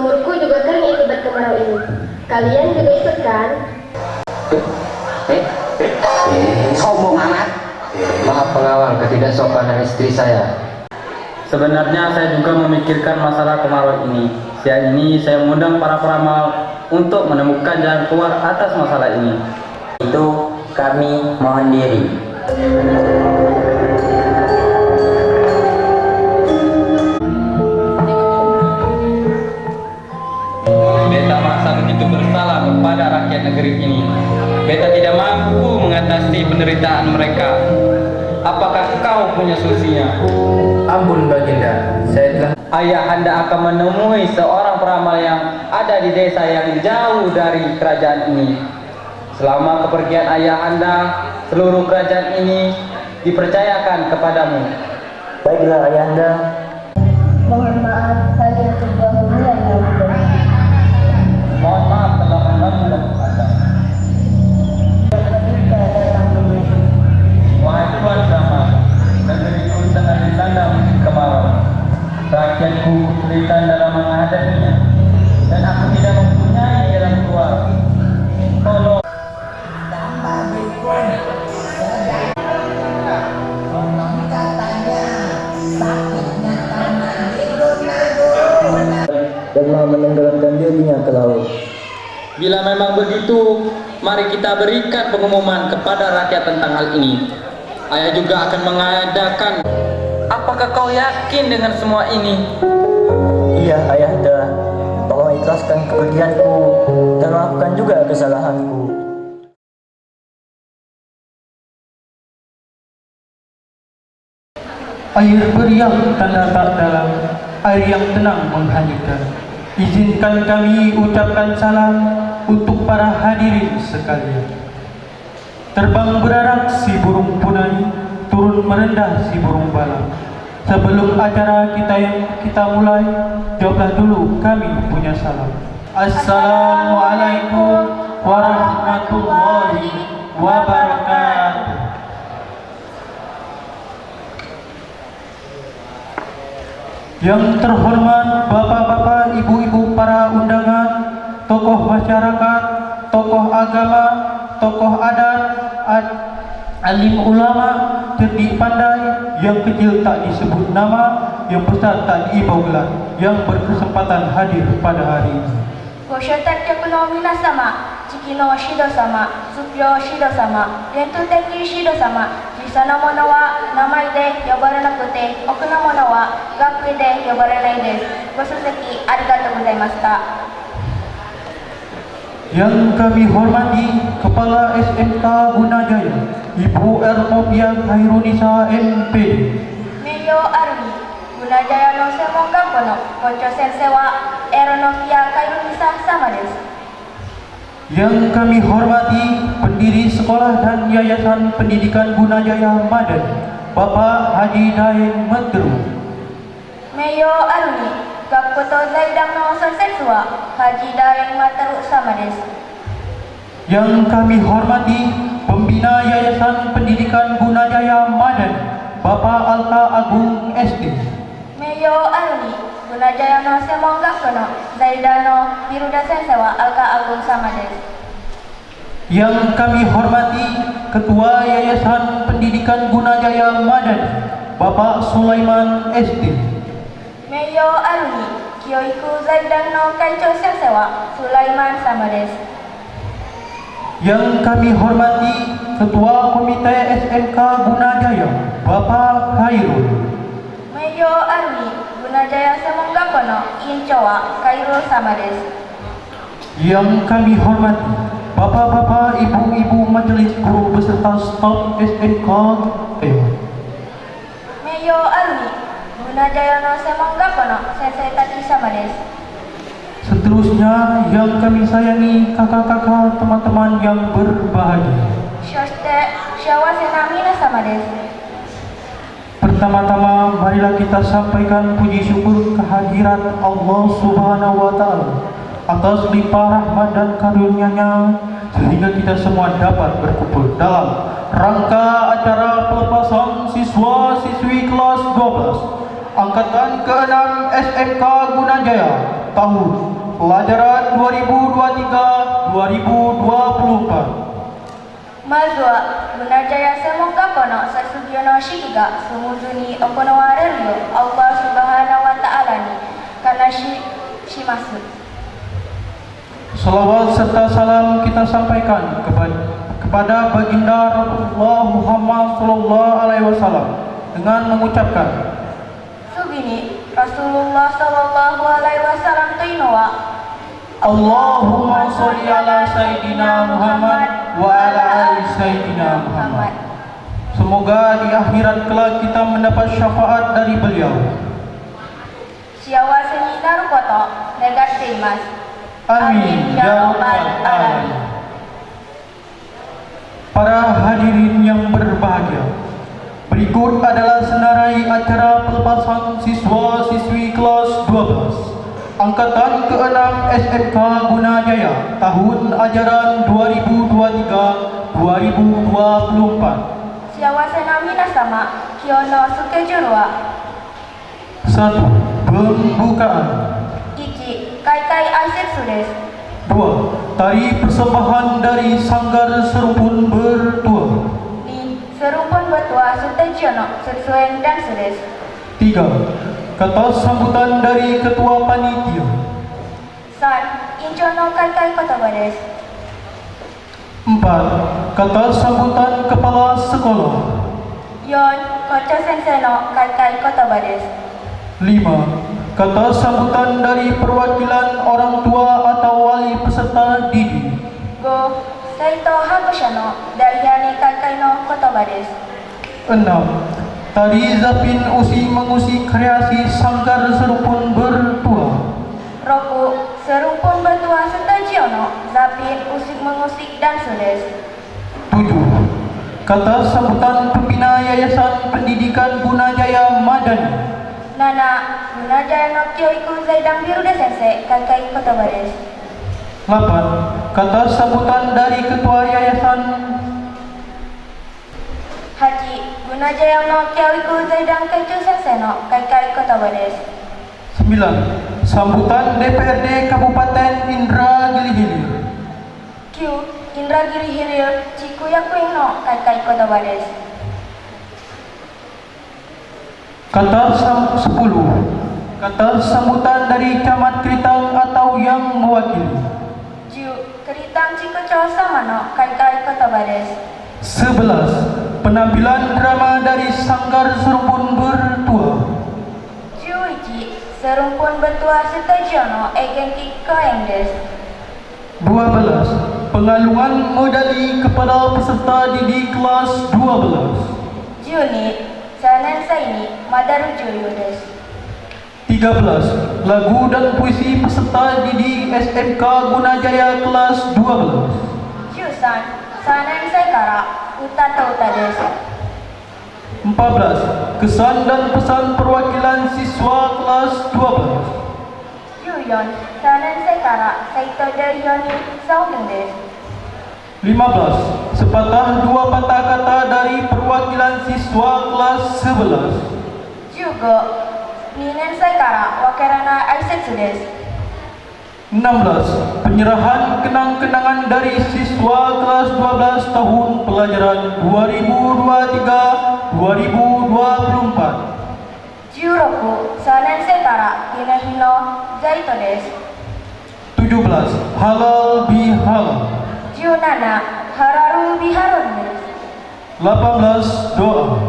Sumurku juga kering akibat kemarau ini. Kalian juga ikut kan? Sombong amat. Maaf pengawal ketidaksopanan istri saya. Sebenarnya saya juga memikirkan masalah kemarau ini. Siang ini saya mengundang para peramal untuk menemukan jalan keluar atas masalah ini. Itu kami mohon diri. Beta merasa begitu bersalah kepada rakyat negeri ini. Beta tidak mampu mengatasi penderitaan mereka. Apakah kau punya solusinya? Ampun Baginda, saya telah. Ayah anda akan menemui seorang peramal yang ada di desa yang jauh dari kerajaan ini. Selama kepergian ayah anda, seluruh kerajaan ini dipercayakan kepadamu. Baiklah ayahanda. Mohon maaf, kalian sebuah hubungan yang berbeda. Mohon maaf telah mengganggu waktu anda. Wahai Tuan Brahma, negeriku tengah dilanda musim kemarau. Rakyatku kesulitan dalam menghadapinya, dan aku tidak mempunyai jalan keluar. Tolong. Dan menenggelamkan dirinya ke laut. Bila memang begitu, mari kita berikan pengumuman kepada rakyat tentang hal ini. Ayah juga akan mengadakan. Apakah kau yakin dengan semua ini? Iya ayahanda, tolong ikhlaskan kepergianku dan maafkan juga kesalahanku. Air beriang tanda tak dalam, air yang tenang menghanyutkan. Izinkan kami ucapkan salam untuk para hadirin sekalian. Terbang berarak si burung punai, turun merendah si burung bala. Sebelum acara kita mulai, jawablah dulu kami punya salam. Assalamualaikum warahmatullahi wabarakatuh. Yang terhormat bapak-bapak, ibu-ibu para undangan, tokoh masyarakat, tokoh agama, tokoh adat, alim ulama, cerdik pandai, yang kecil tak disebut nama, yang besar tak diibau gelar, yang berkesempatan hadir pada hari ini. ご招待客の皆様、次期の指導様、卒業指導様、伝統的指導様、小さなものは名前で呼ばれなくて、奥のものは学位で呼ばれないです。ご出席ありがとうございました。 Yang kami hormati Kepala SMK Gunajaya, Ibu Ernovia Khairunisa MP. 名誉あるに、Gunajayaの専門学校の校長先生はエロノフィア・カイルニサ様です。 Yang kami hormati pendiri sekolah dan yayasan pendidikan Gunajaya Madani, Bapak Haji Daeng Mentru. 名誉あるに、学校と財団の創設はハジダエンマタル様です。 Yang kami hormati pembina Yayasan Pendidikan Gunajaya Madani, Bapak Alka Agung SD. 名誉あるに、Gunajayaの専門学校の財団のビルダ先生はアルカアグン様です。 Yang kami hormati Ketua Yayasan Pendidikan Gunajaya Madani, Bapak Sulaiman SD. 名誉あるに、教育財団の会長先生はスライマン様です。 Yang kami hormati Ketua Komite SMK Gunajaya, Bapak Khairul. 名誉あるに、Gunajaya 専門学校の委員長はカイル様です。 Yang kami hormati Bapak-bapak, ibu-ibu majelis guru beserta staf SMK Taiwan. 名誉あるに、Gunajaya の専門学校の先生たち様です。 Seterusnya yang kami sayangi kakak-kakak, teman-teman yang berbahagia. そして幸せな皆様です。 Pertama-tama marilah kita sampaikan puji syukur kehadirat Allah Subhanahu wa Ta'ala atas limpah rahmat dan karunia-Nya sehingga kita semua dapat berkumpul dalam rangka acara pelepasan siswa-siswi kelas 12 Angkatan ke-6 SMK Gunajaya tahun pelajaran 2023-2024. Mazwa Gunajaya semoga kono sasugiono shikiga sumuzuni okonowareru Allah Subhanahu wa Ta'ala ni karena shimasu. Salawat serta salam kita sampaikan kepada baginda Rasulullah Muhammad sallallahu alaihi wasallam dengan mengucapkan Sugini Rasulullah sallallahu alaihi wasallam tuinowa Allahumma sholli ala Sayyidina Muhammad wa ala ali Sayyidina Muhammad. Semoga di akhirat kelak kita mendapat syafaat dari beliau. Siawase ni narukoto negasimas. Amin ya rabbal alamin. Para hadirin yang berbahagia, berikut adalah senarai acara pelepasan siswa-siswi kelas 12 Angkatan ke-6 SMK Gunajaya tahun ajaran 2023-2024. Siawase na minasama kyono schedule wa 1. Pembukaan. 1. Kai-kai aisetsu desu. 2. Tari persembahan dari Sanggar Serumpun Bertua. 2. Serumpun betua sutejiono setsueng dansu desu. 3. Kata sambutan dari Ketua Panitia. 3. Incho no kai-kai kotoba desu. 4. Kata sambutan Kepala Sekolah. 4. Kocho sensei no kai-kai kotoba desu. 5. Kata sambutan dari perwakilan orang tua atau wali peserta didik. 5. Seito hagusha no daihani kai-kai no kotoba desu. 6. Tari Zapin Usi mengusik kreasi Sanggar Serumpun Bertua. 6. Serumpun betua sutejiono zapin usik mengusik dansu desu. 7. Kata sambutan pembina Yayasan Pendidikan Gunajaya Madani. 7. Gunajaya no Kyoiku Zaidang Birude Sensei kai-kai kotoba desu. 8. Kata sambutan dari Ketua Yayasan. 8. Gunajaya no Kyoiku Zaidang Keichu Sensei no kai-kai kotoba desu. 9. Sambutan DPRD Kabupaten Indragiri Hilir. 9. Indragiri Hilir Cikuyakuing no kai-kai kotoba desu. Kata 10. Kata sambutan dari Camat Kritang atau yang mewakili. 10. Keritang Cikucho sama no kai-kai kotoba desu. 11. Penampilan drama dari Sanggar Serumpun Bertua. 11. Serumpun betua sutejiono egenki koeng desu. 12. Pengalungan medali kepada peserta didik kelas 12. 12. Sanensei ni madaru juyu desu. 13. Lagu dan puisi peserta didik SMK Gunajaya kelas 12. 13. Sanensei kara uta to uta desu. 14. Kesan dan pesan perwakilan siswa kelas 12. 14. Sanensei kara saito deiyoni saoking desu. 15. Sepatah dua patah kata dari perwakilan siswa kelas 11. 15. Ninensei kara wakerana aisetsu desu. 16. Penyerahan kenang-kenangan dari siswa kelas 12 tahun pelajaran 2023-2024. 16. Sanensei kara hinehi no zaito desu. 17. Halal bihalal. 17. Hararu biharun desu. 18. Doa.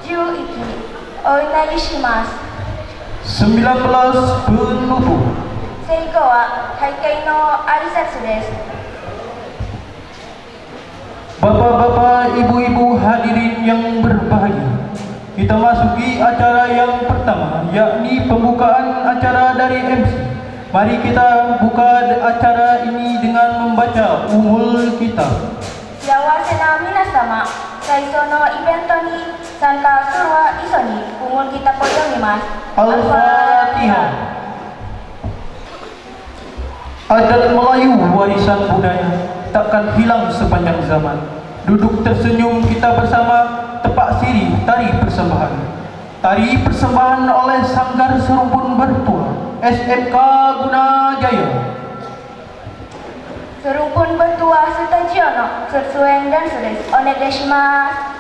11. Oinari shimasu. 19. Penutup. 最後は大会の挨拶です。 Bapak-bapak, ibu-ibu hadirin yang berbahagia, kita masuki acara yang pertama, yakni pembukaan acara dari MC. Mari kita buka acara ini dengan membaca umul kitab. 幸せな皆様、最初のイベントに参加するは一緒にumul kitabを読みます。 Al-Fatihah. Adat Melayu warisan budaya takkan hilang sepanjang zaman. Duduk tersenyum kita bersama, tepak sirih tari persembahan. Tari persembahan oleh Sanggar Serumpun Bertua SMK Gunajaya. Serumpun Bertua Sutajiono, Setsueng dan Sudes. Onegaishimasu.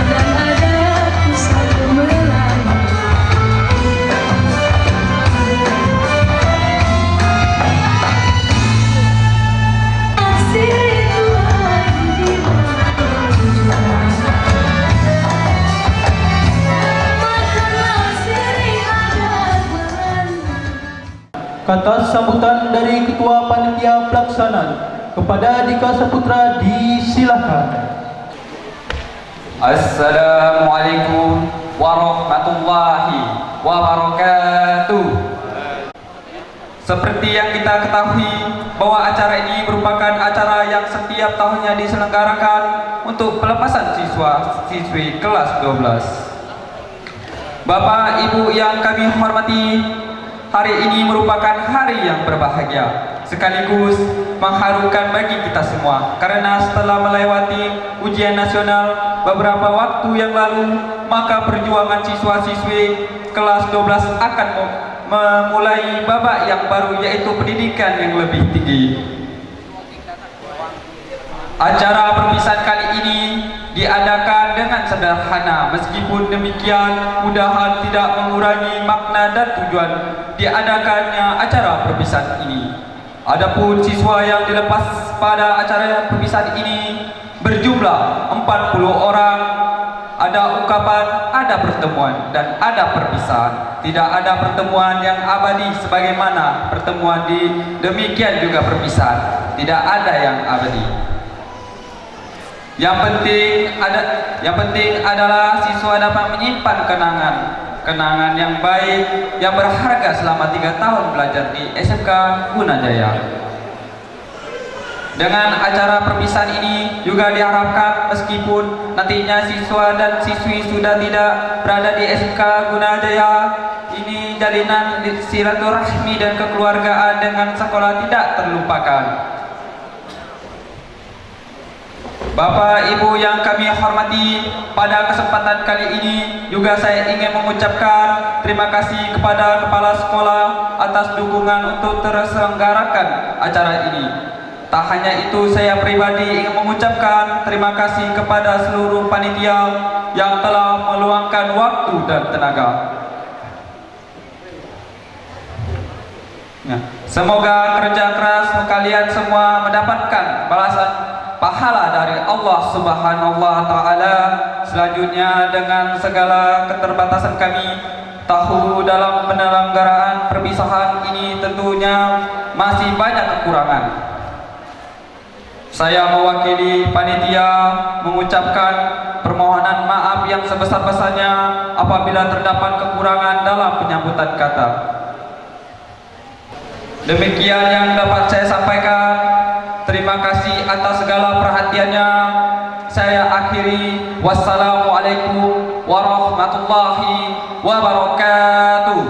dan ada ku selalu melayani. Asir itu ada di mana tujuan, makalah sering ada melanda. Kata sambutan dari Ketua Panitia Pelaksana kepada Dika Saputra disilakan. Assalamualaikum warahmatullahi wabarakatuh. Seperti yang kita ketahui bahwa acara ini merupakan acara yang setiap tahunnya diselenggarakan untuk pelepasan siswa-siswi kelas 12. Bapak Ibu yang kami hormati, hari ini merupakan hari yang berbahagia sekaligus mengharukan bagi kita semua, karena setelah melewati ujian nasional beberapa waktu yang lalu, maka perjuangan siswa-siswi kelas 12 akan memulai babak yang baru, yaitu pendidikan yang lebih tinggi. Acara perpisahan kali ini diadakan dengan sederhana, meskipun demikian mudahan tidak mengurangi makna dan tujuan diadakannya acara perpisahan ini. Adapun siswa yang dilepas pada acara perpisahan ini berjumlah 40 orang. Ada ungkapan, ada pertemuan, dan ada perpisahan. Tidak ada pertemuan yang abadi sebagaimana pertemuan demikian juga perpisahan. Tidak ada yang abadi. Yang penting adalah siswa dapat menyimpan kenangan yang baik, yang berharga selama 3 tahun belajar di SMK Gunajaya. Dengan acara perpisahan ini juga diharapkan meskipun nantinya siswa dan siswi sudah tidak berada di SMK Gunajaya, ini jalinan silaturahmi dan kekeluargaan dengan sekolah tidak terlupakan. Bapak Ibu yang kami hormati, pada kesempatan kali ini juga saya ingin mengucapkan terima kasih kepada kepala sekolah atas dukungan untuk terselenggarakan acara ini. Tak hanya itu, saya pribadi ingin mengucapkan terima kasih kepada seluruh panitia yang telah meluangkan waktu dan tenaga. Semoga kerja keras kalian semua mendapatkan balasan pahala dari Allah Subhanahu wa Ta'ala. Selanjutnya, dengan segala keterbatasan kami tahu dalam penyelenggaraan perpisahan ini tentunya masih banyak kekurangan. Saya mewakili panitia mengucapkan permohonan maaf yang sebesar-besarnya apabila terdapat kekurangan dalam penyambutan kata. Demikian yang dapat saya sampaikan. Terima kasih atas segala perhatiannya. Saya akhiri. Wassalamualaikum warahmatullahi wabarakatuh.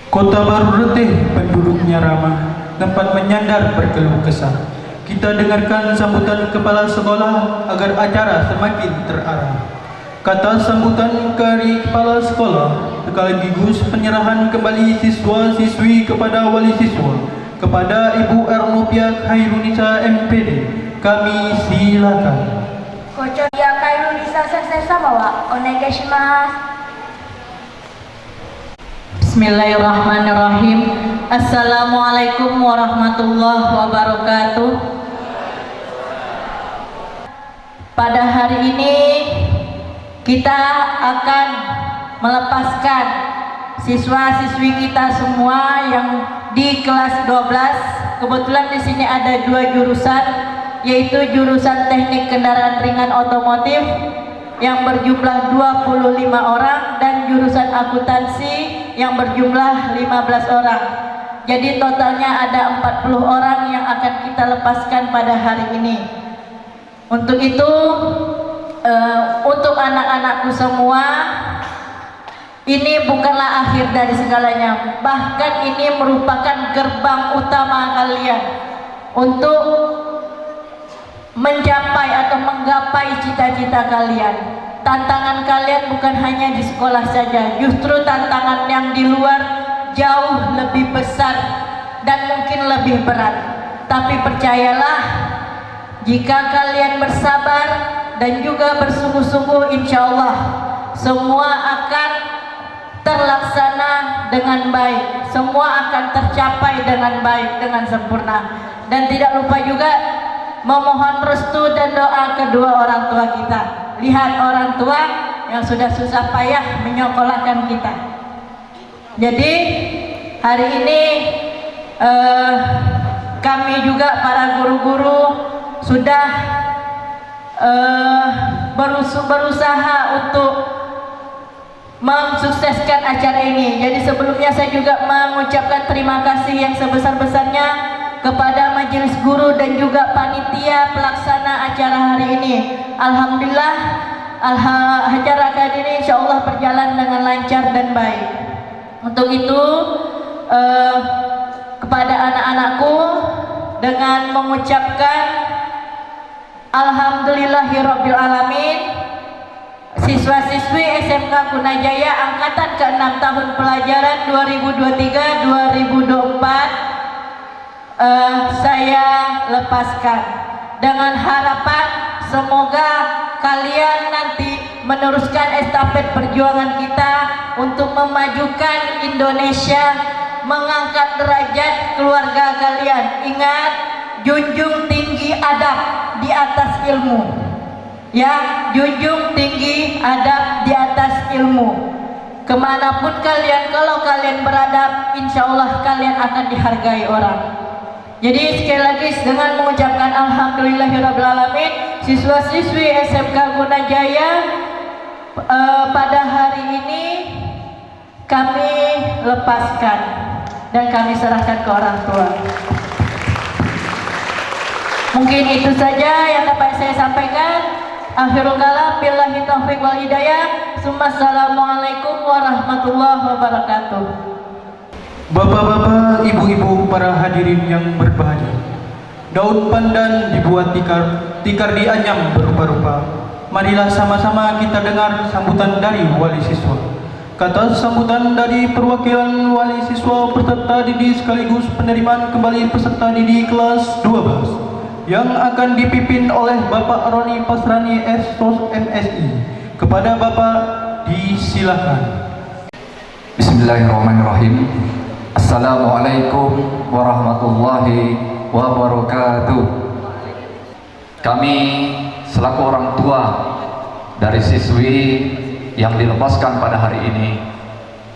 Kota Baru Retih penduduknya ramah, tempat menyandar berkeluh kesah. Kita dengarkan sambutan kepala sekolah agar acara semakin terarah. Kata sambutan dari kepala sekolah sekaligus penyerahan kembali siswa-siswi kepada wali siswa. Kepada Ibu Ernopiak Hairunisa MPD, kami silakan. Kochoria Hairunisa Sensei Samawa, onegaishimasu. Bismillahirrahmanirrahim. Assalamualaikum warahmatullahi wabarakatuh. Pada hari ini kita akan melepaskan siswa-siswi kita semua yang di kelas 12. Kebetulan di sini ada 2 jurusan, yaitu jurusan Teknik Kendaraan Ringan Otomotif yang berjumlah 25 orang dan jurusan akuntansi yang berjumlah 15 orang. Jadi totalnya ada 40 orang yang akan kita lepaskan pada hari ini. Untuk itu, untuk anak-anakku semua, ini bukanlah akhir dari segalanya, bahkan ini merupakan gerbang utama kalian untuk mencapai atau menggapai cita-cita kalian. Tantangan kalian bukan hanya di sekolah saja, justru tantangan yang di luar jauh lebih besar dan mungkin lebih berat. Tapi percayalah, jika kalian bersabar dan juga bersungguh-sungguh, insya insya Allah semua akan terlaksana dengan baik, semua akan tercapai dengan baik, dengan sempurna. Dan tidak lupa juga memohon restu dan doa kedua orang tua kita. Lihat orang tua yang sudah susah payah menyekolahkan kita. Jadi hari ini kami juga para guru-guru sudah berusaha untuk mensukseskan acara ini. Jadi sebelumnya saya juga mengucapkan terima kasih yang sebesar-besarnya kepada majelis guru dan juga panitia pelaksana acara hari ini. Alhamdulillah acara kali ini insya Allah berjalan dengan lancar dan baik. Untuk itu kepada anak-anakku dengan mengucapkan Alhamdulillahirabbil alamin, siswa-siswi SMK Gunajaya angkatan ke-6 tahun pelajaran 2023-2024 saya lepaskan dengan harapan semoga kalian nanti meneruskan estafet perjuangan kita untuk memajukan Indonesia, mengangkat derajat keluarga kalian. Ingat, junjung tinggi adab di atas ilmu. Ya, junjung tinggi adab di atas ilmu. Kemanapun kalian, kalau kalian beradab, insya Allah kalian akan dihargai orang. Jadi sekali lagi dengan mengucapkan Alhamdulillahirabbil alamin, siswa-siswi SMK Gunajaya pada hari ini kami lepaskan dan kami serahkan ke orang tua. Mungkin itu saja yang dapat saya sampaikan. Akhirul kalam, billahi taufiq wal hidayah. Assalamualaikum warahmatullahi wabarakatuh. Bapak-bapak, ibu-ibu, para hadirin yang berbahagia, daun pandan dibuat tikar dianyam berupa-rupa. Marilah sama-sama kita dengar sambutan dari wali siswa. Kata sambutan dari perwakilan wali siswa peserta didik sekaligus penerimaan kembali peserta didik kelas 12 yang akan dipimpin oleh Bapak Roni Pasrani SSOS MSI. Kepada Bapak disilakan. Bismillahirrahmanirrahim. Assalamualaikum warahmatullahi wabarakatuh. Kami selaku orang tua dari siswi yang dilepaskan pada hari ini,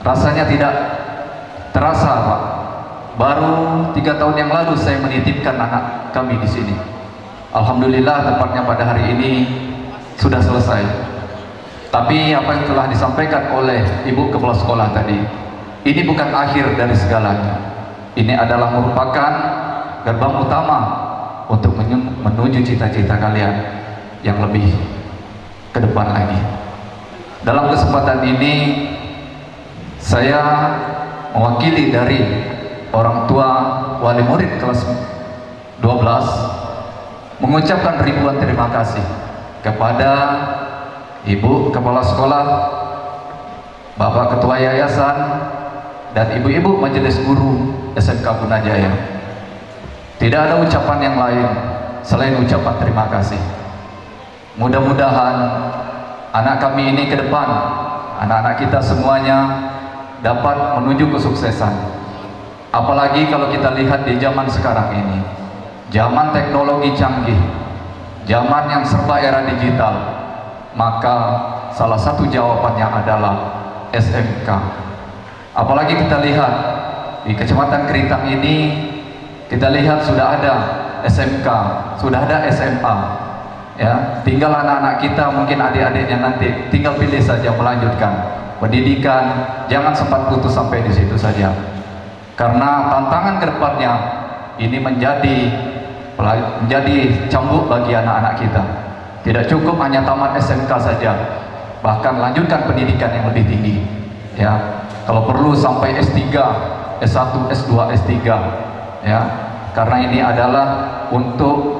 rasanya tidak terasa, Pak. Baru 3 tahun yang lalu saya menitipkan anak kami di sini. Alhamdulillah tepatnya pada hari ini sudah selesai. Tapi apa yang telah disampaikan oleh Ibu Kepala Sekolah tadi, ini bukan akhir dari segalanya. Ini adalah merupakan gerbang utama untuk menuju cita-cita kalian yang lebih ke depan lagi. Dalam kesempatan ini saya mewakili dari orang tua wali murid kelas 12 mengucapkan ribuan terima kasih kepada Ibu Kepala Sekolah, Bapak Ketua Yayasan, dan ibu-ibu majelis guru SMK Gunajaya. Tidak ada ucapan yang lain selain ucapan terima kasih. Mudah-mudahan anak kami ini ke depan, anak-anak kita semuanya dapat menuju kesuksesan. Apalagi kalau kita lihat di zaman sekarang ini, zaman teknologi canggih, zaman yang serba era digital, maka salah satu jawabannya adalah SMK. Apalagi kita lihat di Kecamatan Keritang ini, kita lihat sudah ada SMK, sudah ada SMA. Ya, tinggal anak-anak kita, mungkin adik-adiknya nanti tinggal pilih saja melanjutkan pendidikan, jangan sempat putus sampai di situ saja. Karena tantangan kedepannya ini menjadi cambuk bagi anak-anak kita. Tidak cukup hanya tamat SMK saja, bahkan lanjutkan pendidikan yang lebih tinggi. Ya, kalau perlu sampai S3, S1, S2, S3. Ya, karena ini adalah untuk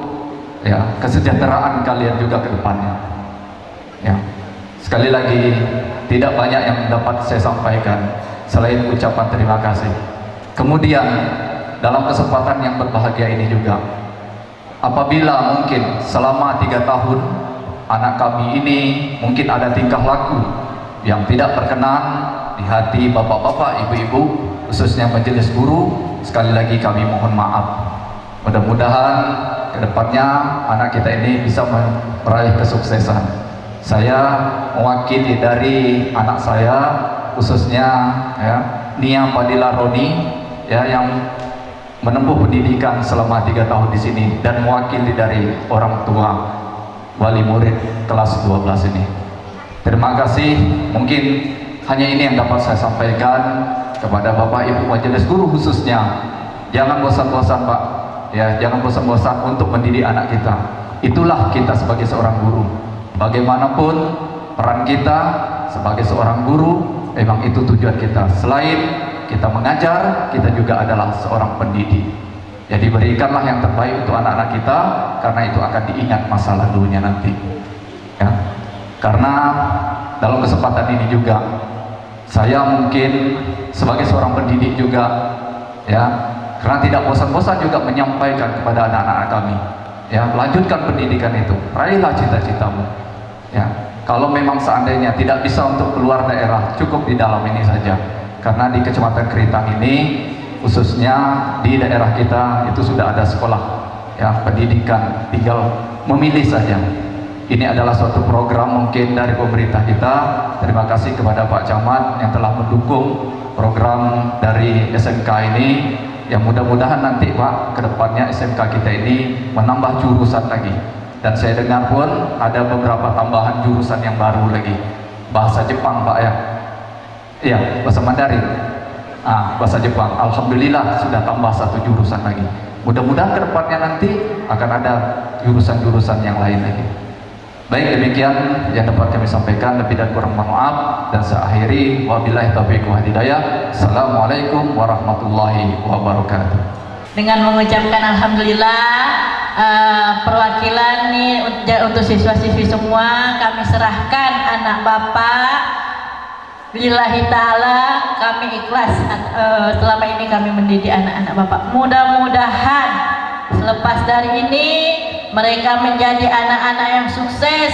kesejahteraan kalian juga ke depannya. Ya, sekali lagi tidak banyak yang dapat saya sampaikan selain ucapan terima kasih. Kemudian dalam kesempatan yang berbahagia ini juga, apabila mungkin selama 3 tahun anak kami ini mungkin ada tingkah laku yang tidak berkenan di hati bapak-bapak, ibu-ibu, khususnya majelis guru, sekali lagi kami mohon maaf. Mudah-mudahan kedepannya anak kita ini bisa meraih kesuksesan. Saya mewakili dari anak saya, khususnya ya, Nia Fadila Roni, ya, yang menempuh pendidikan selama 3 tahun di sini, dan mewakili dari orang tua wali murid kelas 12 ini. Terima kasih. Mungkin hanya ini yang dapat saya sampaikan kepada Bapak Ibu majelis guru khususnya. Jangan bosan-bosan Pak, ya, jangan bosan-bosan untuk mendidik anak kita. Itulah kita sebagai seorang guru. Bagaimanapun peran kita sebagai seorang guru, memang itu tujuan kita. Selain kita mengajar, kita juga adalah seorang pendidik. Jadi berikanlah yang terbaik untuk anak-anak kita, karena itu akan diingat masa lalunya nanti. Ya. Karena dalam kesempatan ini juga, saya mungkin sebagai seorang pendidik juga, ya, karena tidak bosan-bosan juga menyampaikan kepada anak-anak kami, ya, lanjutkan pendidikan itu, raihlah cita-citamu. Ya, kalau memang seandainya tidak bisa untuk keluar daerah, cukup di dalam ini saja. Karena di Kecamatan Keritang ini, khususnya di daerah kita itu sudah ada sekolah, ya, pendidikan, tinggal memilih saja. Ini adalah suatu program mungkin dari pemerintah kita. Terima kasih kepada Pak Camat yang telah mendukung program dari SMK ini. Yang mudah-mudahan nanti Pak, kedepannya SMK kita ini menambah jurusan lagi. Dan saya dengar pun ada beberapa tambahan jurusan yang baru lagi. Bahasa Jepang Pak, ya. Iya, bahasa Mandarin, bahasa Jepang. Alhamdulillah sudah tambah 1 jurusan lagi. Mudah-mudahan kedepannya nanti akan ada jurusan-jurusan yang lain lagi. Baik, demikian yang dapat kami sampaikan. Lebih dan kurang mohon maaf, dan saya akhiri wabillahi taufiq wal hidayah. Assalamualaikum warahmatullahi wabarakatuh. Dengan mengucapkan alhamdulillah, perwakilan nih untuk siswa-siswi semua kami serahkan anak Bapak. Lillahi ta'ala, kami ikhlas selama ini kami mendidik anak-anak Bapak. Mudah-mudahan selepas dari ini mereka menjadi anak-anak yang sukses,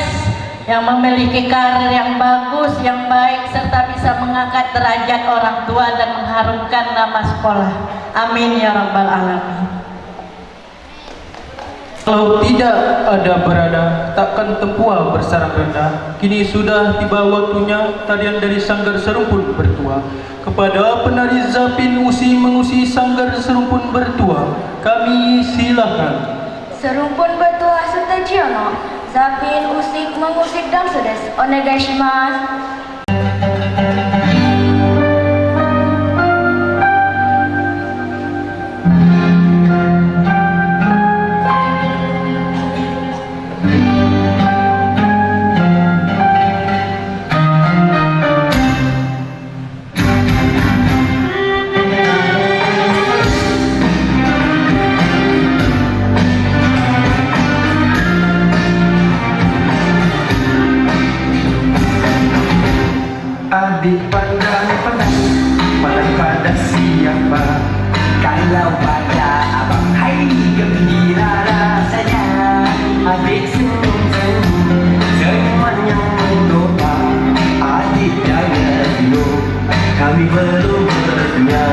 yang memiliki karir yang bagus, yang baik, serta bisa mengangkat derajat orang tua dan mengharumkan nama sekolah. Amin ya rabbal alamin. Kalau tidak ada berada, takkan tempuah bersarang rendah. Kini sudah tiba waktunya tarian dari Sanggar Serumpun Bertua. Kepada penari Zapin Usi mengusi Sanggar Serumpun Bertua, kami silakan. Serumpun Bertua Sutajiono, Zapin Usik mengusik dansu desu. Onegai shimasu. Adik pandang-pandang, pandang pada siapa? Kalau pada abang, hai gembira rasanya. Adik senyum-senyum, semuanya mendoa. Adik jangan dulu, kami belum berdua.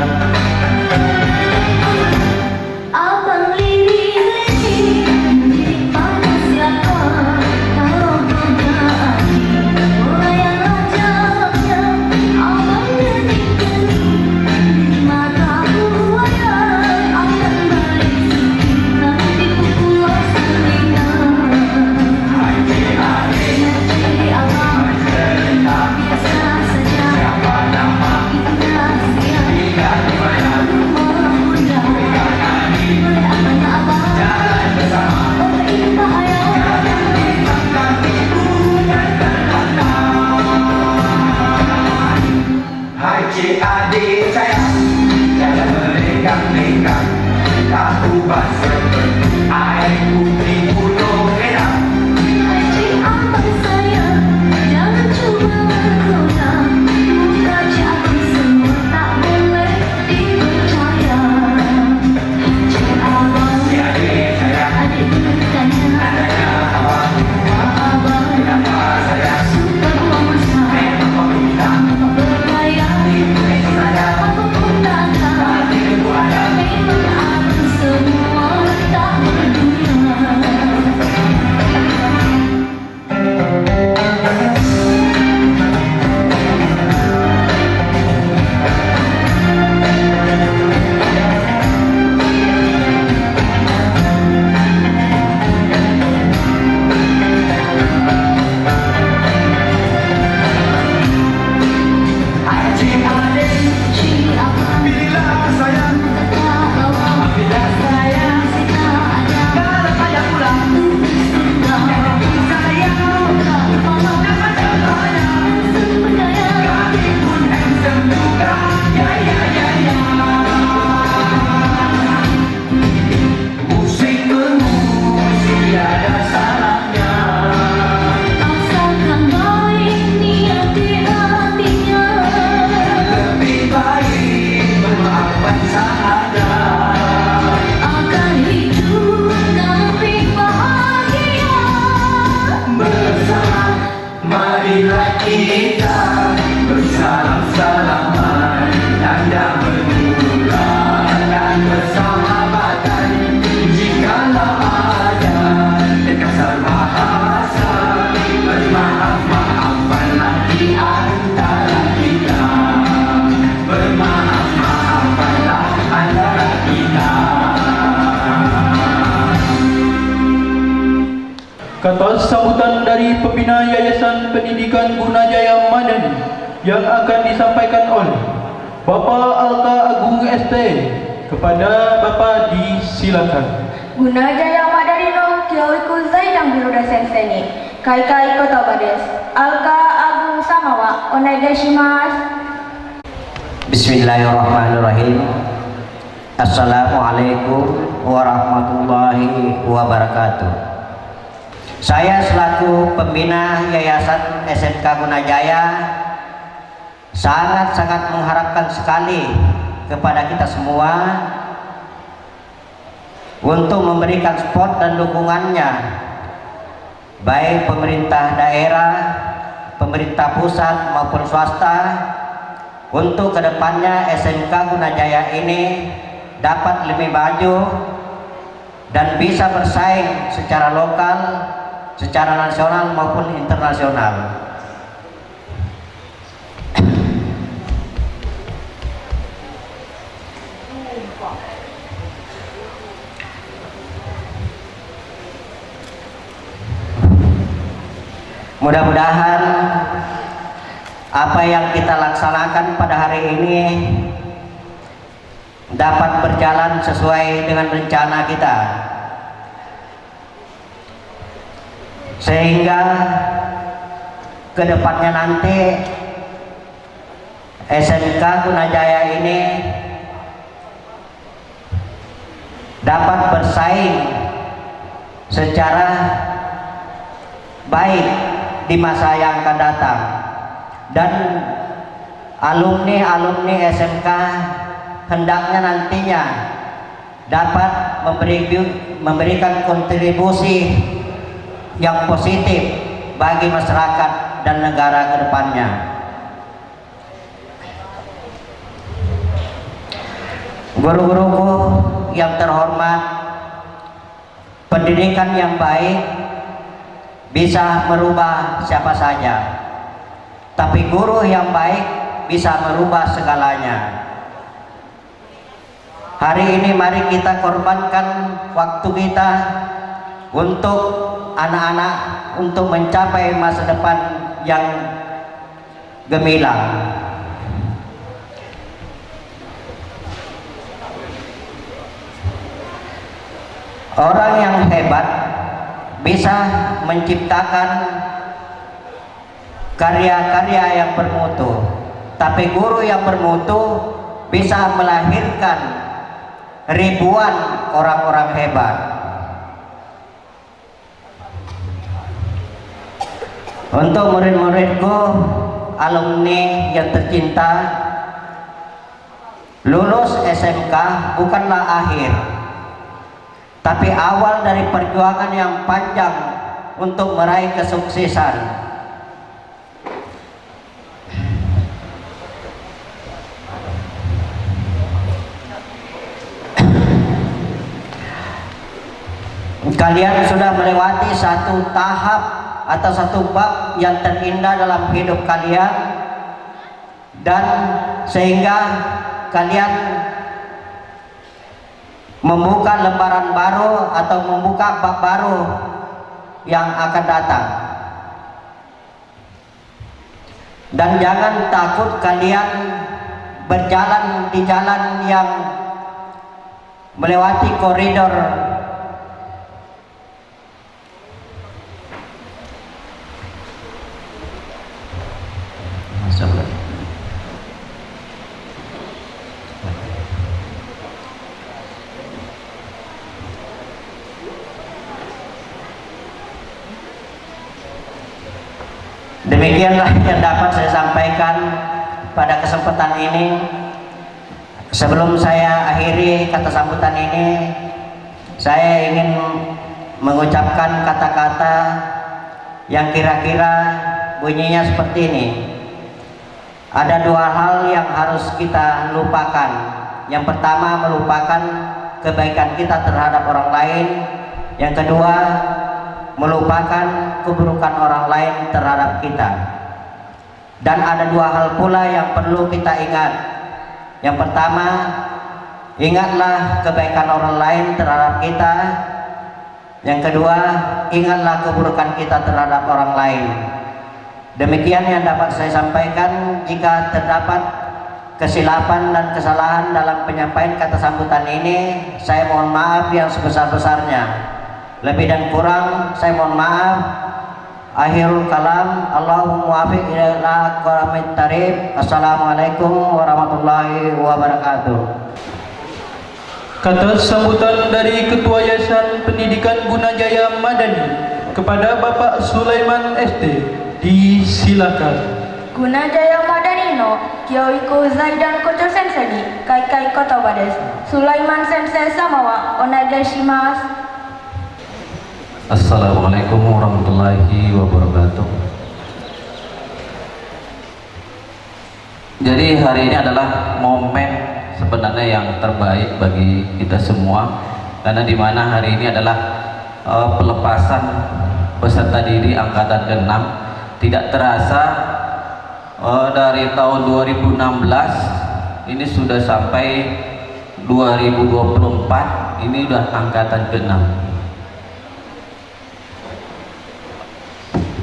Abang lirik-lirik, lirik pada siapa? Kalau tidak adik, yang ajaknya. Abang detik-detik, mata buaya akan berisi, nanti pukul selingan. Adik abang, biasa saja. Siapa nama? kita bersalam-salaman, tanda mengularkan persahabatan. Jikalau ada kekasar bahasa, bermaaf-maafkanlah di antara kita. Bermaaf-maafkanlah antara kita. Kata sambutan dari pembina Yayasan Pendidikan Gunajaya Madani yang akan disampaikan oleh Bapak Alka Agung ST kepada Bapak disilakan. Gunajaya Madani no Kyoiku Zaidang Biruda Sensei Kai Kotoba desu. Alka Agung sama wa onegaishimasu. Bismillahirrahmanirrahim. Assalamualaikum warahmatullahi wabarakatuh. Saya selaku pembina Yayasan SMK Gunajaya sangat-sangat mengharapkan sekali kepada kita semua untuk memberikan support dan dukungannya, baik pemerintah daerah, pemerintah pusat maupun swasta, untuk kedepannya SMK Gunajaya ini dapat lebih maju dan bisa bersaing secara lokal, secara nasional maupun internasional. Mudah-mudahan apa yang kita laksanakan pada hari ini dapat berjalan sesuai dengan rencana kita, sehingga kedepannya nanti SMK Gunajaya ini dapat bersaing secara baik di masa yang akan datang, dan alumni SMK hendaknya nantinya dapat memberikan kontribusi yang positif bagi masyarakat dan negara ke depannya. Guru-guruku yang terhormat, pendidikan yang baik bisa merubah siapa saja, tapi guru yang baik bisa merubah segalanya. Hari ini mari kita korbankan waktu kita untuk anak-anak, untuk mencapai masa depan yang gemilang. Orang yang hebat bisa menciptakan karya-karya yang bermutu, tapi guru yang bermutu bisa melahirkan ribuan orang-orang hebat. Untuk murid-muridku, alumni yang tercinta, lulus SMK bukanlah akhir, tapi awal dari perjuangan yang panjang untuk meraih kesuksesan. Kalian sudah melewati satu tahap atau satu bab yang terindah dalam hidup kalian, dan sehingga kalian membuka lembaran baru atau membuka bab baru yang akan datang. Dan jangan takut kalian berjalan di jalan yang melewati koridor Demikianlah yang dapat saya sampaikan pada kesempatan ini. Sebelum saya akhiri kata sambutan ini, saya ingin mengucapkan kata-kata yang kira-kira bunyinya seperti ini. Ada dua hal yang harus kita lupakan. Yang pertama, melupakan kebaikan kita terhadap orang lain. Yang kedua, melupakan keburukan orang lain terhadap kita. Dan ada dua hal pula yang perlu kita ingat. Yang pertama, ingatlah kebaikan orang lain terhadap kita. Yang kedua, ingatlah keburukan kita terhadap orang lain. Demikian yang dapat saya sampaikan. Jika terdapat kesilapan dan kesalahan dalam penyampaian kata sambutan ini, saya mohon maaf yang sebesar-besarnya. Lebih dan kurang saya mohon maaf. Akhirul kalam, Allahumma muwafiq ila aqwamit thariq. Assalamualaikum warahmatullahi wabarakatuh. Kata sambutan dari Ketua Yayasan Pendidikan Gunajaya Madani kepada Bapak Sulaiman SD, disilakan. Gunajaya Madani no Kyoiku Zaidan Kocho Sensei ni kai kotoba desu. Sulaiman Sensei sama wa onegaishimasu. Assalamualaikum warahmatullahi wabarakatuh. Jadi hari ini adalah momen sebenarnya yang terbaik bagi kita semua, karena di mana hari ini adalah pelepasan peserta didik angkatan ke-6. Tidak terasa dari tahun 2016 ini sudah sampai 2024, ini udah angkatan ke-6.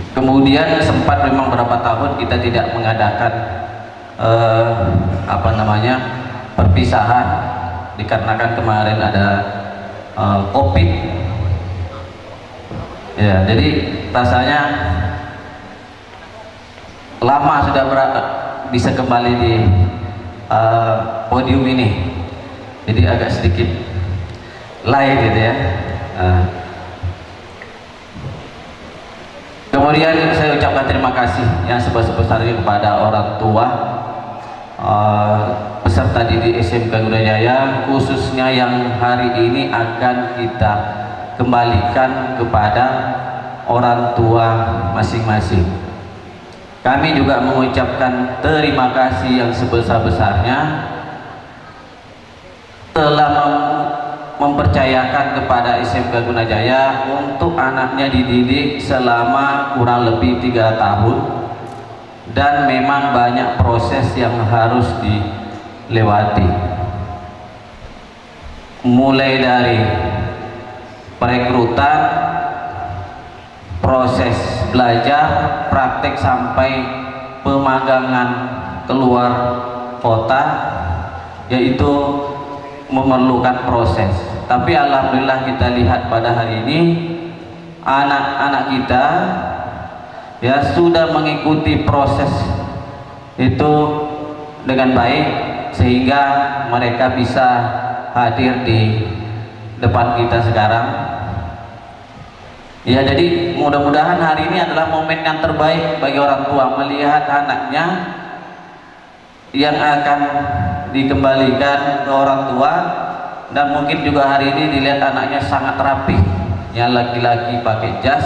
Kemudian sempat memang beberapa tahun kita tidak mengadakan perpisahan dikarenakan kemarin ada COVID. Ya, jadi rasanya lama sudah bisa kembali di podium ini. Jadi agak sedikit lain gitu ya. Kemudian saya ucapkan terima kasih yang sebesar-besarnya kepada orang tua peserta didik SMK Gunajaya, khususnya yang hari ini akan kita kembalikan kepada orang tua masing-masing. Kami juga mengucapkan terima kasih yang sebesar-besarnya telah mempercayakan kepada SMK Gunajaya untuk anaknya dididik selama kurang lebih 3 tahun, dan memang banyak proses yang harus dilewati, mulai dari perekrutan, proses belajar, praktek sampai pemagangan keluar kota, yaitu memerlukan proses. Tapi alhamdulillah kita lihat pada hari ini anak-anak kita ya sudah mengikuti proses itu dengan baik, sehingga mereka bisa hadir di depan kita sekarang. Ya, jadi mudah-mudahan hari ini adalah momen yang terbaik bagi orang tua melihat anaknya yang akan dikembalikan ke orang tua, dan mungkin juga hari ini dilihat anaknya sangat rapi, yang laki-laki pakai jas,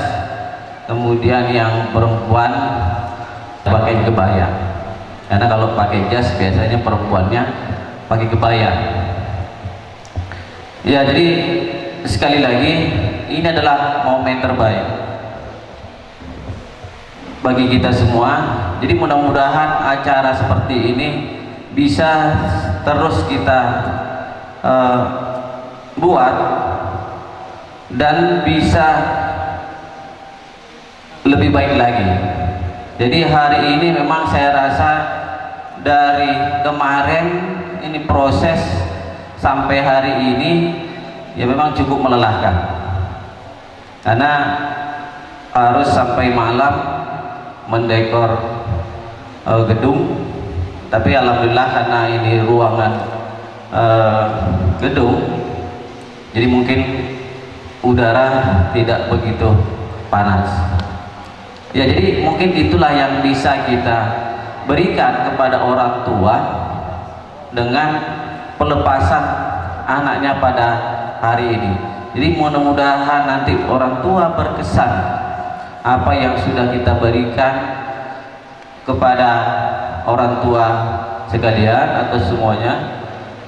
kemudian yang perempuan pakai kebaya, karena kalau pakai jas biasanya perempuannya pakai kebaya. Ya, jadi sekali lagi ini adalah momen terbaik bagi kita semua. Jadi mudah-mudahan acara seperti ini bisa terus kita buat dan bisa lebih baik lagi. Jadi hari ini memang saya rasa dari kemarin ini proses sampai hari ini ya memang cukup melelahkan, karena harus sampai malam mendekor gedung. Tapi alhamdulillah karena ini ruangan gedung, jadi mungkin udara tidak begitu panas. Ya, jadi mungkin itulah yang bisa kita berikan kepada orang tua dengan pelepasan anaknya pada hari ini. Jadi mudah-mudahan nanti orang tua berkesan apa yang sudah kita berikan kepada orang tua sekalian atau semuanya.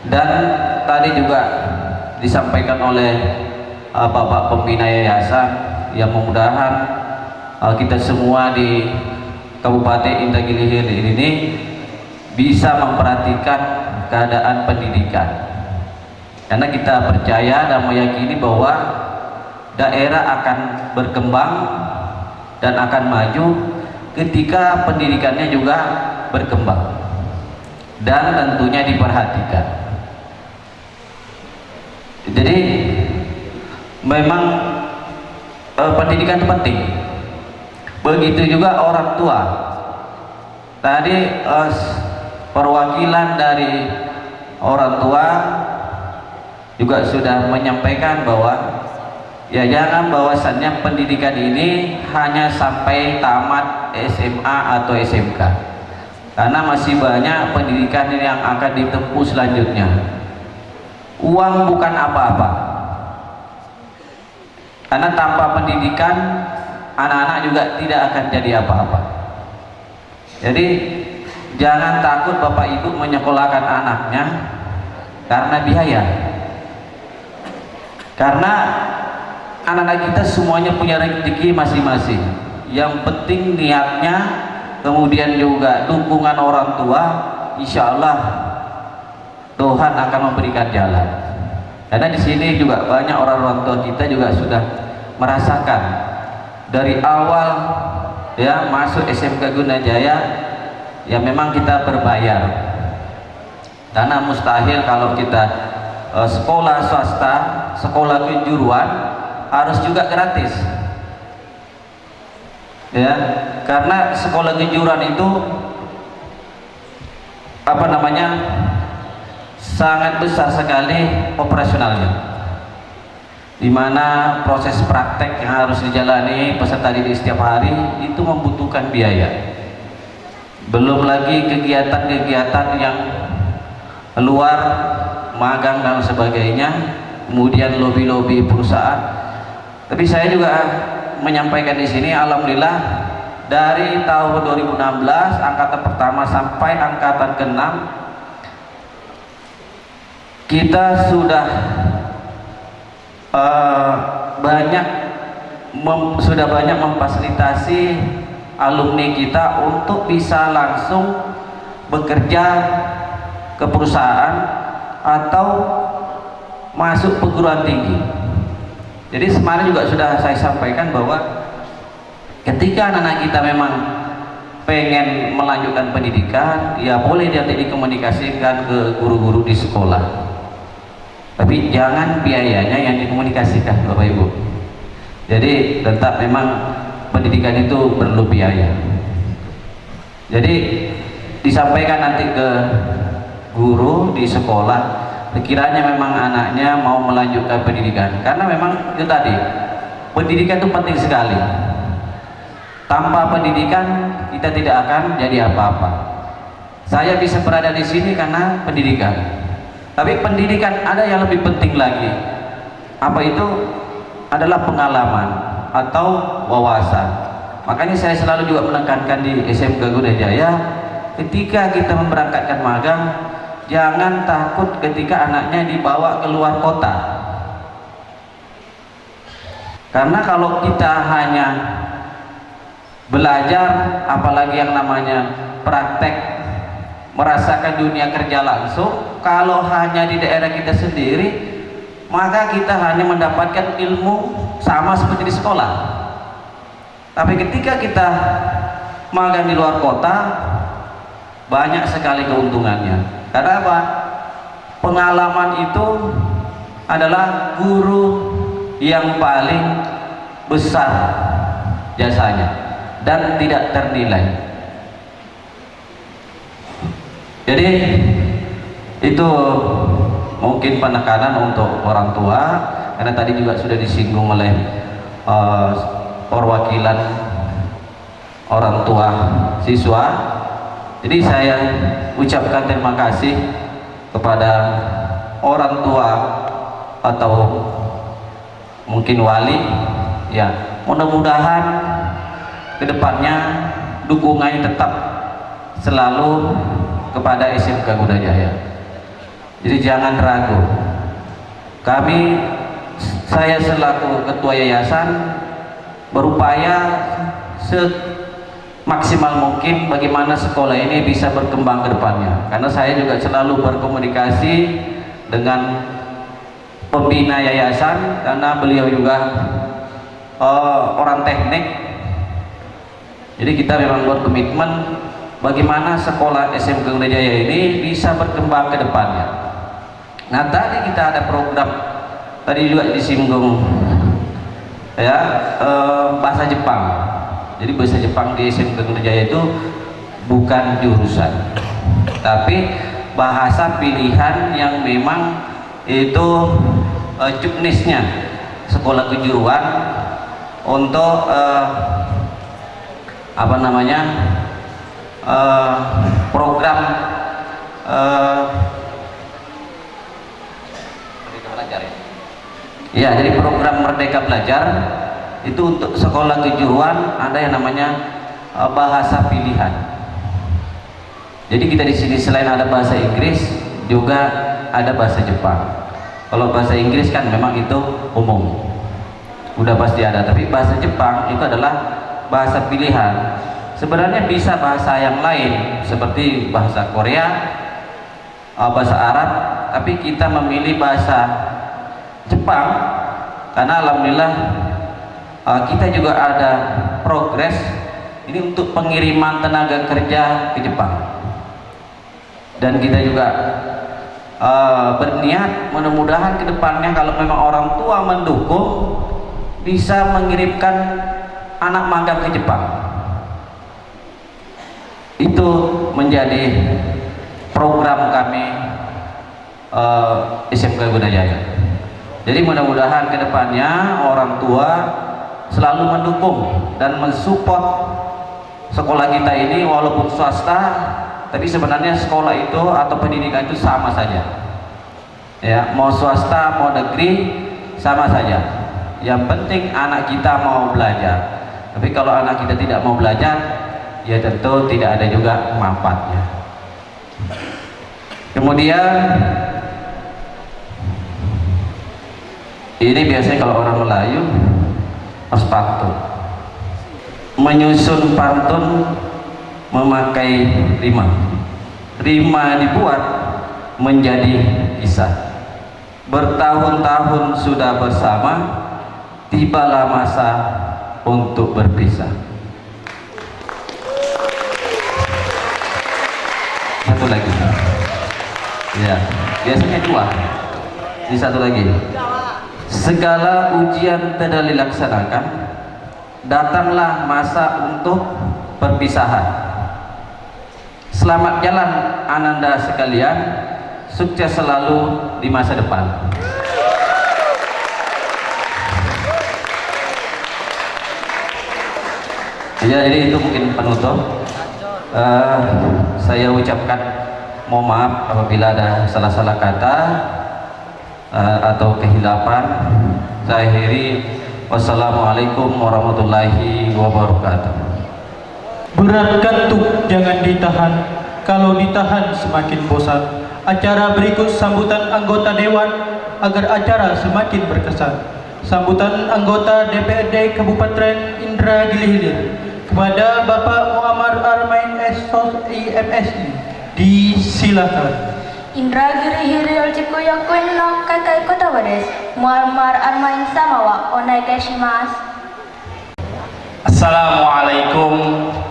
Dan tadi juga disampaikan oleh Bapak Pembina Yayasan, yang mudah-mudahan kita semua di Kabupaten Indragiri Hilir ini bisa memperhatikan keadaan pendidikan, karena kita percaya dan meyakini bahwa daerah akan berkembang dan akan maju ketika pendidikannya juga berkembang dan tentunya diperhatikan. Jadi memang pendidikan itu penting. Begitu juga orang tua. Tadi perwakilan dari orang tua juga sudah menyampaikan bahwa ya jangan bahwasannya pendidikan ini hanya sampai tamat SMA atau SMK, karena masih banyak pendidikan yang akan ditempuh selanjutnya. Uang bukan apa-apa, karena tanpa pendidikan anak-anak juga tidak akan jadi apa-apa. Jadi jangan takut Bapak Ibu menyekolahkan anaknya karena biaya, karena anak-anak kita semuanya punya rezeki masing-masing. Yang penting niatnya, kemudian juga dukungan orang tua, insya Allah Tuhan akan memberikan jalan. Karena di sini juga banyak orang tua kita juga sudah merasakan dari awal ya masuk SMK Gunajaya, ya memang kita berbayar, karena mustahil kalau kita sekolah swasta, sekolah kejuruan harus juga gratis ya, karena sekolah kejuruan itu apa namanya sangat besar sekali operasionalnya, di mana proses praktek yang harus dijalani peserta didik setiap hari itu membutuhkan biaya. Belum lagi kegiatan-kegiatan yang luar, magang dan sebagainya, kemudian lobi-lobi perusahaan. Tapi saya juga menyampaikan di sini, alhamdulillah dari tahun 2016 angkatan pertama sampai angkatan ke-6 kita sudah sudah banyak memfasilitasi alumni kita untuk bisa langsung bekerja ke perusahaan atau masuk perguruan tinggi. Jadi kemarin juga sudah saya sampaikan bahwa ketika anak-anak kita memang pengen melanjutkan pendidikan, ya boleh dia dikomunikasikan ke guru-guru di sekolah. Tapi jangan biayanya yang dikomunikasikan, Bapak Ibu. Jadi tetap memang pendidikan itu perlu biaya. Jadi disampaikan nanti ke guru di sekolah, sekiranya memang anaknya mau melanjutkan pendidikan, karena memang itu tadi, pendidikan itu penting sekali. Tanpa pendidikan kita tidak akan jadi apa-apa. Saya bisa berada di sini karena pendidikan. Tapi pendidikan ada yang lebih penting lagi. Apa itu? Adalah pengalaman atau wawasan. Makanya saya selalu juga menekankan di SMK Gunajaya, ketika kita memberangkatkan magang, jangan takut ketika anaknya dibawa ke luar kota. Karena kalau kita hanya belajar, apalagi yang namanya praktek, merasakan dunia kerja langsung, kalau hanya di daerah kita sendiri, maka kita hanya mendapatkan ilmu sama seperti di sekolah. Tapi ketika kita magang di luar kota, banyak sekali keuntungannya. Karena apa? Pengalaman itu adalah guru yang paling besar jasanya dan tidak ternilai. Jadi itu mungkin penekanan untuk orang tua, karena tadi juga sudah disinggung oleh perwakilan orang tua siswa. Jadi saya ucapkan terima kasih kepada orang tua atau mungkin wali, ya mudah-mudahan kedepannya dukungannya tetap selalu kepada SMK Gunajaya. Jadi jangan ragu. Saya selaku ketua yayasan berupaya semaksimal mungkin bagaimana sekolah ini bisa berkembang ke depannya. Karena saya juga selalu berkomunikasi dengan pembina yayasan, karena beliau juga orang teknik. Jadi kita memang buat komitmen bagaimana sekolah SMK Gunajaya ini bisa berkembang ke depannya. Nah, tadi kita ada program, tadi juga disinggung ya, bahasa Jepang. Jadi bahasa Jepang di SMK Gunajaya itu bukan jurusan, tapi bahasa pilihan yang memang itu juknisnya sekolah kejuruan untuk program ya, jadi program Merdeka Belajar itu untuk sekolah kejuruan ada yang namanya bahasa pilihan. Jadi kita di sini selain ada bahasa Inggris juga ada bahasa Jepang. Kalau bahasa Inggris kan memang itu umum, udah pasti ada. Tapi bahasa Jepang itu adalah bahasa pilihan. Sebenarnya bisa bahasa yang lain seperti bahasa Korea, bahasa Arab, tapi kita memilih bahasa Jepang karena alhamdulillah kita juga ada progres ini untuk pengiriman tenaga kerja ke Jepang, dan kita juga berniat mudah-mudahan ke depannya kalau memang orang tua mendukung bisa mengirimkan anak magang ke Jepang. Itu menjadi program kami SMK Gunajaya. Jadi mudah-mudahan ke depannya orang tua selalu mendukung dan mensupport sekolah kita ini, walaupun swasta, tapi sebenarnya sekolah itu atau pendidikan itu sama saja ya, mau swasta mau negeri sama saja. Yang penting anak kita mau belajar. Tapi kalau anak kita tidak mau belajar, ya tentu tidak ada juga manfaatnya. Kemudian ini biasanya kalau orang Melayu harus pantun, menyusun pantun memakai rima. Rima dibuat menjadi kisah. Bertahun-tahun sudah bersama, tibalah masa untuk berpisah. Satu lagi. Ya, biasanya dua. Ini satu lagi. Segala ujian telah dilaksanakan, datanglah masa untuk perpisahan. Selamat jalan ananda sekalian, sukses selalu di masa depan. Ya, jadi itu mungkin penutup. Saya ucapkan mohon maaf apabila ada salah-salah kata atau kehilapan. Saya akhiri, wassalamualaikum warahmatullahi wabarakatuh. Berat kantuk jangan ditahan, kalau ditahan semakin bosan. Acara berikut sambutan anggota Dewan agar acara semakin berkesan. Sambutan anggota DPRD Kabupaten Indragiri Hilir kepada Bapak Muammar Armain SOI MSI, disilakan. Indragiri Hilir Chikuyokun no Kakai Kotawa desu. Muammar Armain sama wa onegaishimasu. Assalamualaikum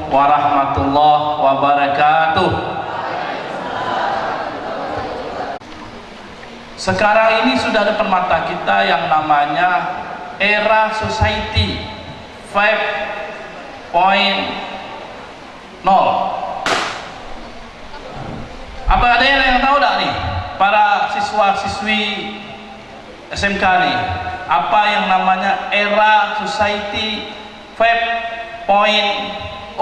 warahmatullahi wabarakatuh. Sekarang ini sudah depan mata kita yang namanya era society 5.0. Apa ada yang tahu tak nih para siswa-siswi SMK nih, apa yang namanya era society 5.0?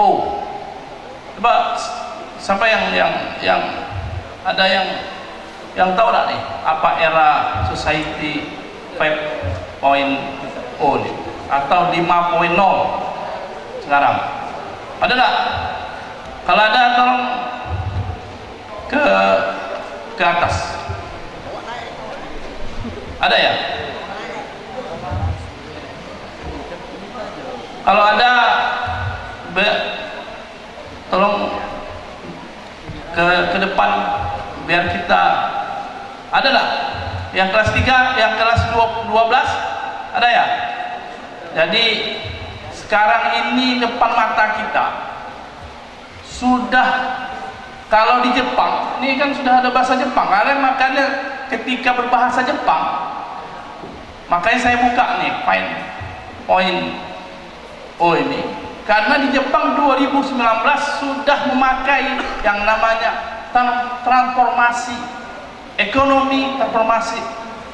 Coba siapa yang ada yang tahu tak nih apa era society 5.0 atau 5.0 sekarang? Ada tak? Kalau ada tolong ke atas. Ada ya? Kalau ada tolong ke depan biar kita ada lah. Yang kelas 3, yang kelas 12 ada ya? Jadi sekarang ini depan mata kita sudah, kalau di Jepang ini kan sudah ada bahasa Jepang. Makanya ketika berbahasa Jepang, makanya saya buka nih point oh ini, karena di Jepang 2019 sudah memakai yang namanya transformasi ekonomi, transformasi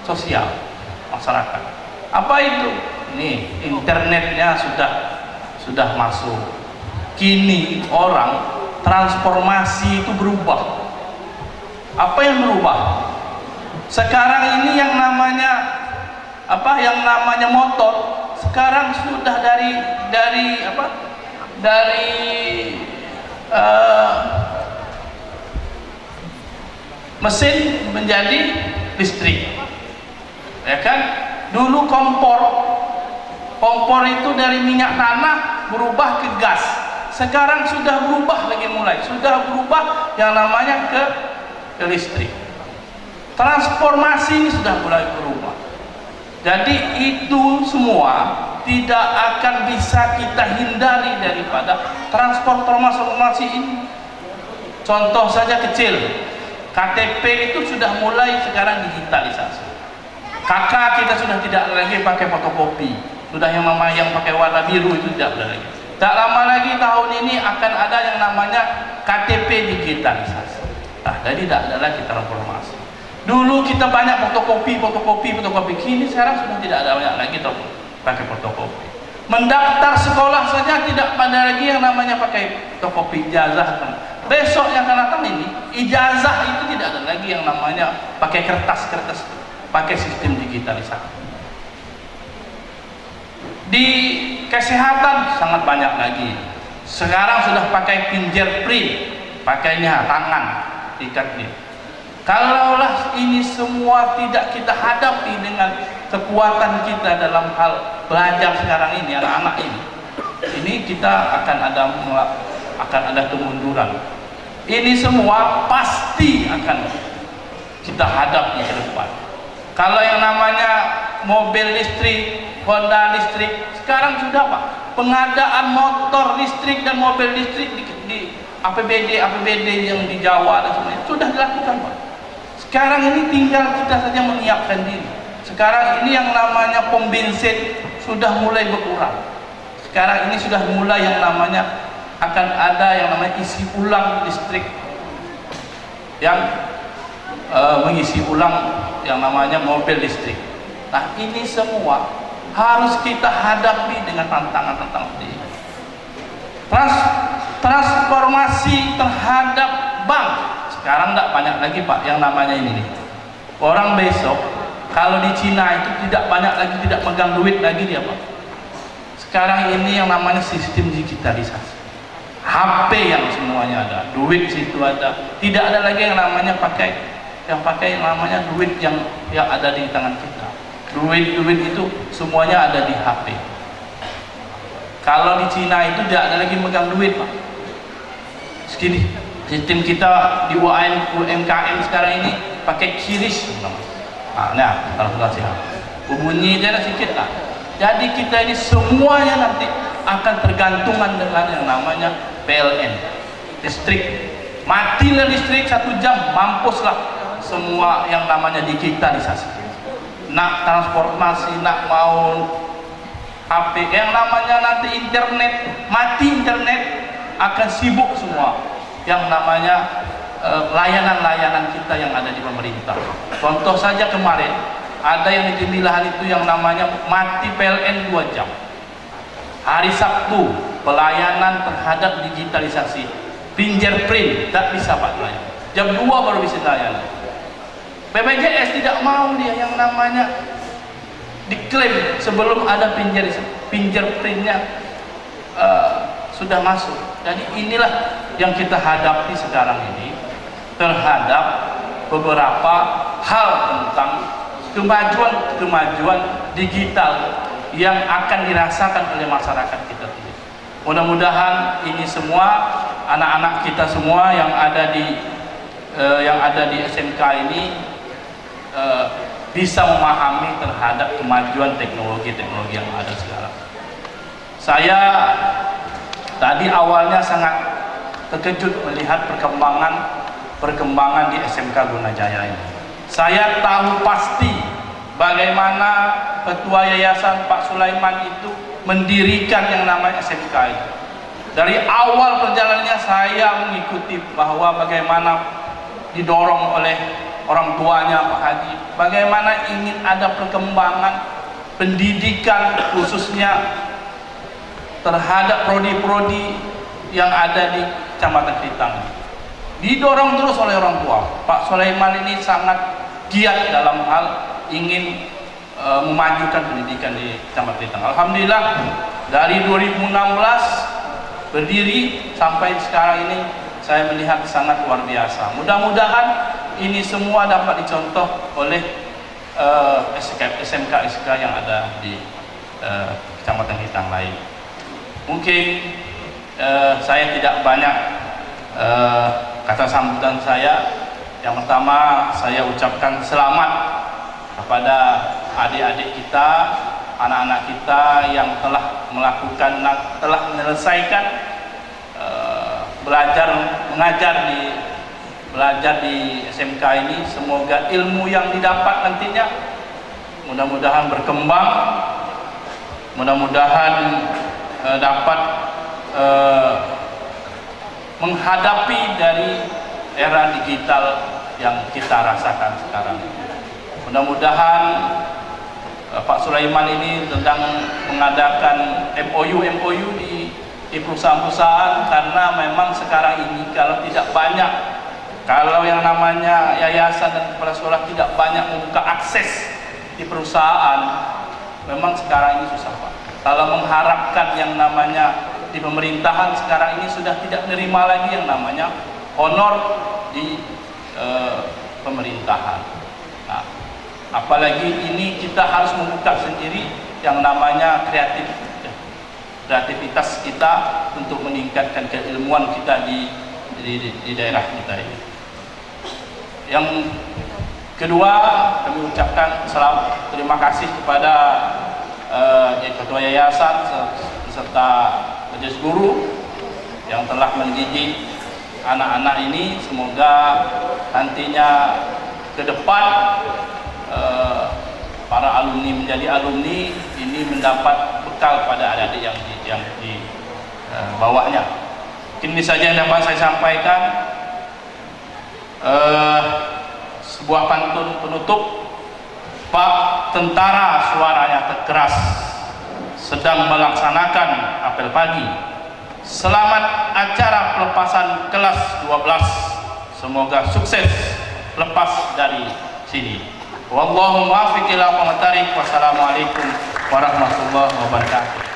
sosial masyarakat. Apa itu? Nih, internetnya sudah masuk. Kini orang transformasi itu berubah. Apa yang berubah? Sekarang ini yang namanya apa? Yang namanya motor sekarang sudah dari mesin menjadi listrik, ya kan? Dulu kompor itu dari minyak tanah berubah ke gas. Sekarang sudah berubah sudah berubah yang namanya ke listrik. Transformasi ini sudah mulai berubah. Jadi itu semua tidak akan bisa kita hindari daripada transformasi ini. Contoh saja kecil, KTP itu sudah mulai sekarang digitalisasi. KK kita sudah tidak lagi pakai fotokopi, sudah yang pakai warna biru itu tidak ada lagi. Tak lama lagi tahun ini akan ada yang namanya KTP digitalisasi. Nah, jadi tidak ada lagi transformasi. Dulu kita banyak fotokopi, kini sekarang sudah tidak ada banyak lagi pakai fotokopi. Mendaftar sekolah saja tidak ada lagi yang namanya pakai fotokopi ijazah. Besok yang akan datang ini, ijazah itu tidak ada lagi yang namanya pakai kertas, pakai sistem digitalisasi. Di kesehatan sangat banyak lagi. Sekarang sudah pakai fingerprint, pakainya tangan, ikatnya. Kalaulah ini semua tidak kita hadapi dengan kekuatan kita dalam hal belajar sekarang ini, anak-anak ini kita akan ada kemunduran. Ini semua pasti akan kita hadapi ke depan. Kalau yang namanya mobil listrik, Honda listrik, sekarang sudah Pak, pengadaan motor listrik dan mobil listrik di APBD yang di Jawa dan sebagainya sudah dilakukan Pak. Sekarang ini tinggal kita saja menyiapkan diri. Sekarang ini yang namanya pom bensin sudah mulai berkurang. Sekarang ini sudah mulai yang namanya akan ada yang namanya isi ulang listrik, yang mengisi ulang yang namanya mobil listrik. Nah, ini semua harus kita hadapi dengan tantangan-tantangan ini. Transformasi terhadap bank sekarang tidak banyak lagi Pak yang namanya ini. Orang besok kalau di Cina itu tidak banyak lagi, tidak megang duit lagi dia Pak. Sekarang ini yang namanya sistem digitalisasi, HP yang semuanya ada, duit situ ada, tidak ada lagi yang namanya pakai yang namanya duit yang ada di tangan kita. Duit itu semuanya ada di HP. Kalau di Cina itu tidak ada lagi megang duit Pak. Segini sistem kita di UMKM sekarang ini pakai QRIS. Nah, translasi bunyi dia sedikit lah. Jadi kita ini semuanya nanti akan tergantungan dengan yang namanya PLN listrik. Matilah listrik 1 jam, mampuslah semua yang namanya digitalisasi. Nak transformasi, nak mau HP yang namanya nanti internet, mati internet akan sibuk semua yang namanya layanan-layanan kita yang ada di pemerintah. Contoh saja kemarin ada yang di Pemilahan itu yang namanya mati PLN 2 jam. Hari Sabtu pelayanan terhadap digitalisasi fingerprint tak bisa Pak layan. Jam 2 baru bisa layan. BPJS tidak mau dia yang namanya diklaim sebelum ada fingerprintnya sudah masuk. Jadi inilah yang kita hadapi sekarang ini terhadap beberapa hal tentang kemajuan digital yang akan dirasakan oleh masyarakat kita. Mudah-mudahan ini semua anak-anak kita semua yang ada di SMK ini bisa memahami terhadap kemajuan teknologi yang ada sekarang. Saya tadi awalnya sangat terkejut melihat perkembangan di SMK Gonajaya ini. Saya tahu pasti bagaimana Ketua Yayasan Pak Sulaiman itu mendirikan yang namanya SMK itu. Dari awal perjalanannya saya mengikuti bahwa bagaimana didorong oleh orang tuanya Pak Haji, bagaimana ingin ada perkembangan pendidikan khususnya terhadap prodi-prodi yang ada di Kecamatan Kelitang. Didorong terus oleh orang tua. Pak Sulaiman ini sangat giat dalam hal ingin memajukan pendidikan di Kecamatan Kelitang. Alhamdulillah dari 2016 berdiri sampai sekarang ini saya melihat sangat luar biasa. Mudah-mudahan ini semua dapat dicontoh oleh SMK yang ada di Kecamatan Kelitang lain. Mungkin saya tidak banyak kata sambutan saya. Yang pertama saya ucapkan selamat kepada adik-adik kita, anak-anak kita yang telah menyelesaikan belajar di SMK ini. Semoga ilmu yang didapat nantinya mudah-mudahan berkembang, mudah-mudahan dapat menghadapi dari era digital yang kita rasakan sekarang. Mudah-mudahan Pak Sulaiman ini sedang mengadakan MOU di perusahaan-perusahaan, karena memang sekarang ini kalau yang namanya yayasan dan kepala sekolah tidak banyak membuka akses di perusahaan, memang sekarang ini susah Pak. Kalau mengharapkan yang namanya di pemerintahan sekarang ini sudah tidak menerima lagi yang namanya honor di pemerintahan. Nah, apalagi ini kita harus membuka sendiri yang namanya kreativitas kita untuk meningkatkan keilmuan kita di daerah kita ini. Yang kedua, kami ucapkan terima kasih kepada Ketua Yayasan beserta majelis guru yang telah mendidik anak-anak ini. Semoga nantinya ke depan para alumni menjadi alumni ini mendapat bekal pada adik-adik yang di bawahnya. Mungkin ini saja yang dapat saya sampaikan. Sebuah pantun penutup. Pak tentara suaranya keras sedang melaksanakan apel pagi. Selamat acara pelepasan kelas 12. Semoga sukses lepas dari sini. Wallahu muwaffiq ila aqwamit thariq. Wassalamualaikum warahmatullahi wabarakatuh.